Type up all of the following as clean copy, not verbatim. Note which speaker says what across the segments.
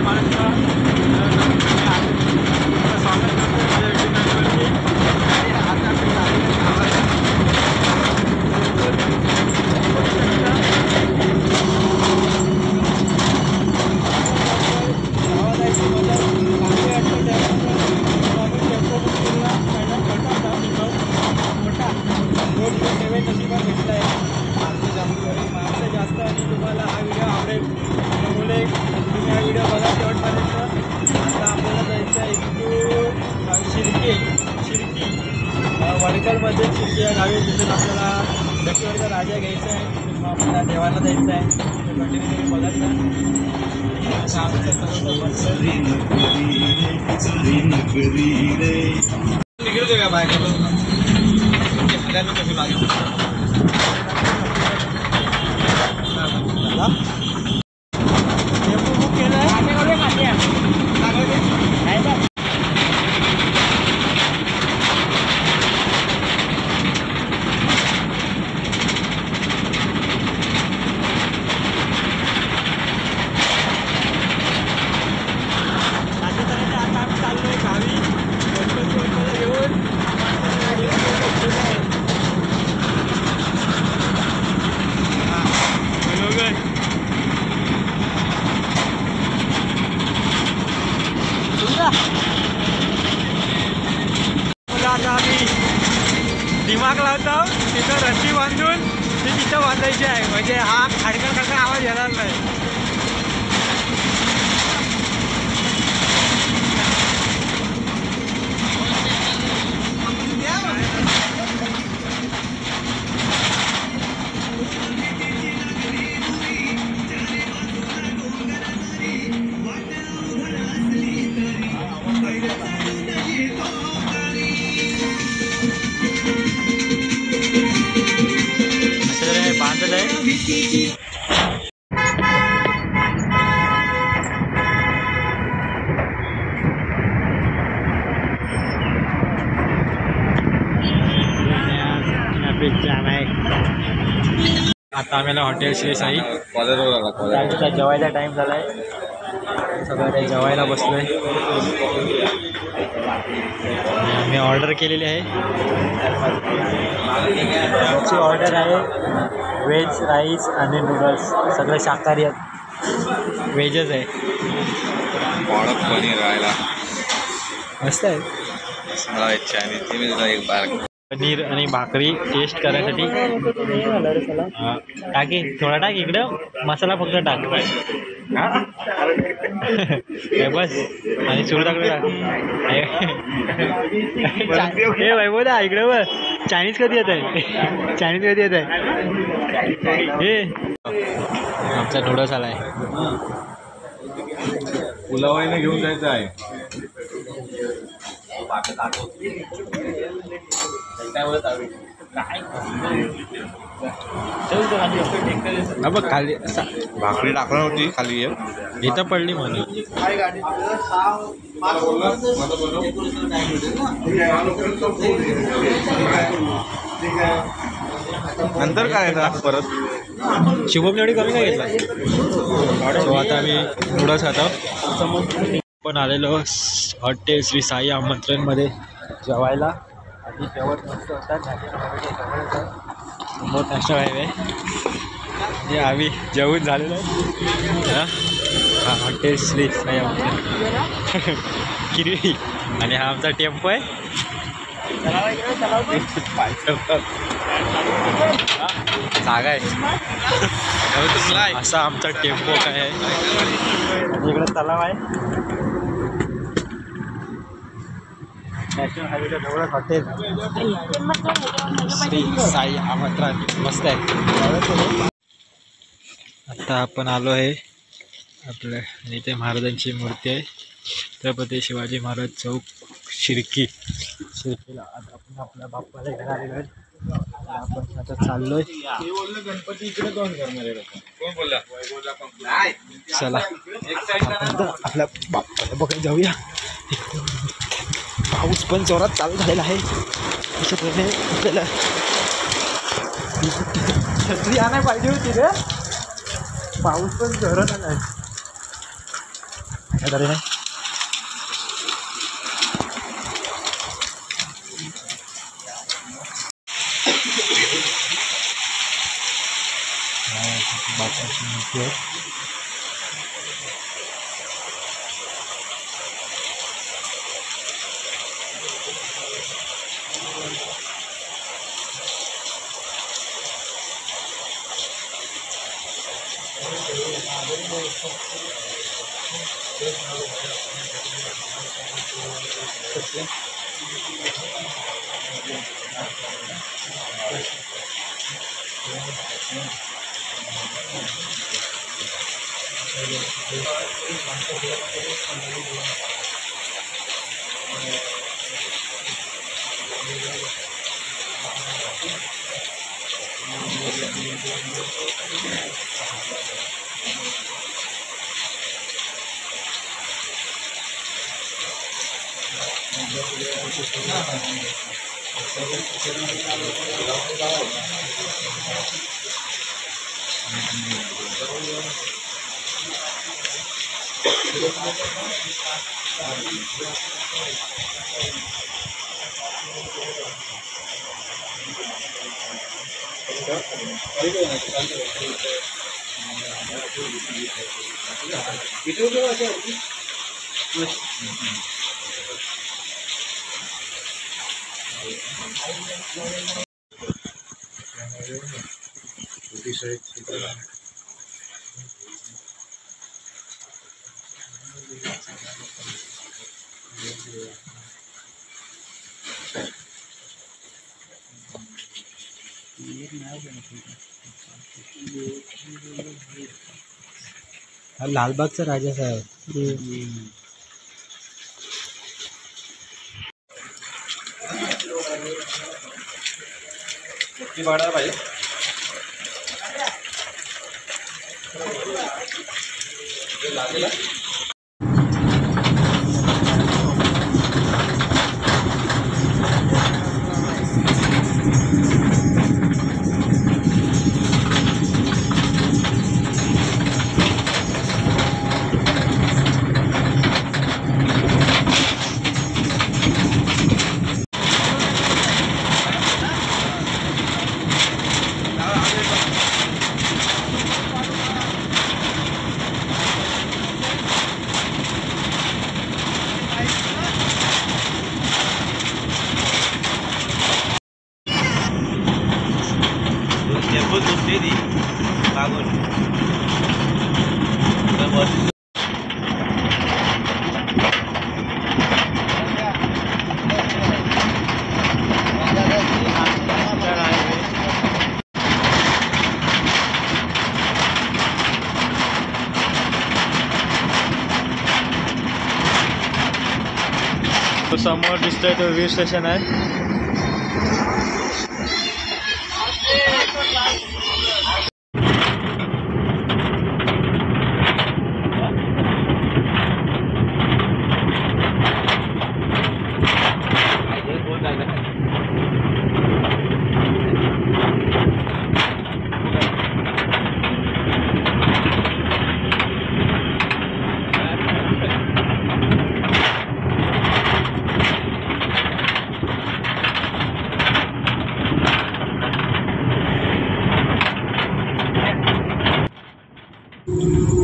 Speaker 1: महाराष्ट्र. स्वागत माणसं जास्त आणि तुम्हाला हा व्हिडिओ आवडेल त्यामुळे तुम्ही हा व्हिडिओ बघा शेवटपर्यंत. आता आपल्याला जायचं आहे शिर्की वडकलमध्ये शिर्की या गावी. तिथून आपल्याला डकेवरचा राजा घ्यायचा आहे. तिथून मग आपल्याला देवाला जायचं आहे. कंटिन्यू बघत ना. निघतो का बाहेर कशी लागेल बुक केलं आता आम्ही दिमाग लावतो. तिथं रस्सी बांधून ती तिथं बांधायची आहे. म्हणजे हा खडखड आवाज येणार नाही. बांधत आहे. आता आम्हाला हॉटेल श्री साई जेवायचा टाइम झालाय. सगळं जेवायला बसलोय. मी ऑर्डर केलेली आहे. आमची ऑर्डर आहे व्हेज राईस आणि नूडल्स. सगळं शाकाहारी आहेत. व्हेजच आहे.
Speaker 2: पनीर राहायला
Speaker 1: मस्त आहे. पनीर आणि भाकरी टेस्ट करायसाठी टाकी थोडा टाक. इकडं मसाला फक्त टाक. बस आणि सुरताकडे टाक. हे वैभव दा इकडे बस. चायनीज कधी येत आहे? चायनीज कधी येत आहे? हे आमचा नूडल्स आला आहे.
Speaker 2: पुलावाईने घेऊन जायचं आहे.
Speaker 1: बघ खाली
Speaker 2: भाकरी टाकणार होती खाली.
Speaker 1: इथं पडली म्हणून.
Speaker 2: नंतर काय परत
Speaker 1: शुभम एवढी कमी काय घेतला. सो आता आम्ही नूडल्स खातो. पण आलेलो हॉटेल श्री साई आमंत्रणमध्ये जेवायला. आणि जेवण मस्त होतात. बहुत नॅशनल हायवे हे आम्ही जेवून झालेलो आहे. हा हॉटेल श्री साई आमंत्रण किरवी. आणि हा आमचा टेम्पो आहे. जागा आहे असा आमचा टेम्पो काय आहे. इकडे तलाव आहे. नॅशनल हायवेच्या जवळच हॉटेल श्री साई आमंत्रण. मस्त आहे. आता आपण आलो आहे आपल्या इथे महाराजांची मूर्ती आहे. छत्रपती शिवाजी महाराज चौक शिर्कीला. आता आपण आपल्या बाप्पाला घ्यायला आलेलो आहे. आपण आता चाललोय.
Speaker 2: गणपती इकडे कोण करणार आहे? कोण बोलला?
Speaker 1: चला आपल्या बाप्पाला बघायला जाऊया. पाऊस पण जोरात चालू झालेला आहे. त्याच्याप्रमाणे आपल्याला छत्री आणायला पाहिजे होती रे. पाऊस पण जोरात आला आहे. काय तरी नाही बापाची मूर्ती आहे. हा लालबागचा राजा साहेब.
Speaker 2: वाढायला पाहिजे.
Speaker 1: समोर दिसतोय तो वीर स्टेशन आहे.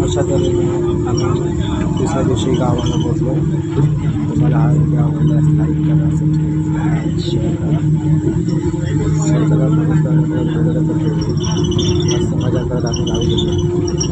Speaker 1: अशा तऱ्हेने आम्ही दुसऱ्या दिवशी गावाला पोहोचलो. तुम्हाला हा व्हिडिओ आवडल्यास लाईक करा, सबस्क्राईब शेअर करा. मस्त मजा करत आम्ही गावी गेलो.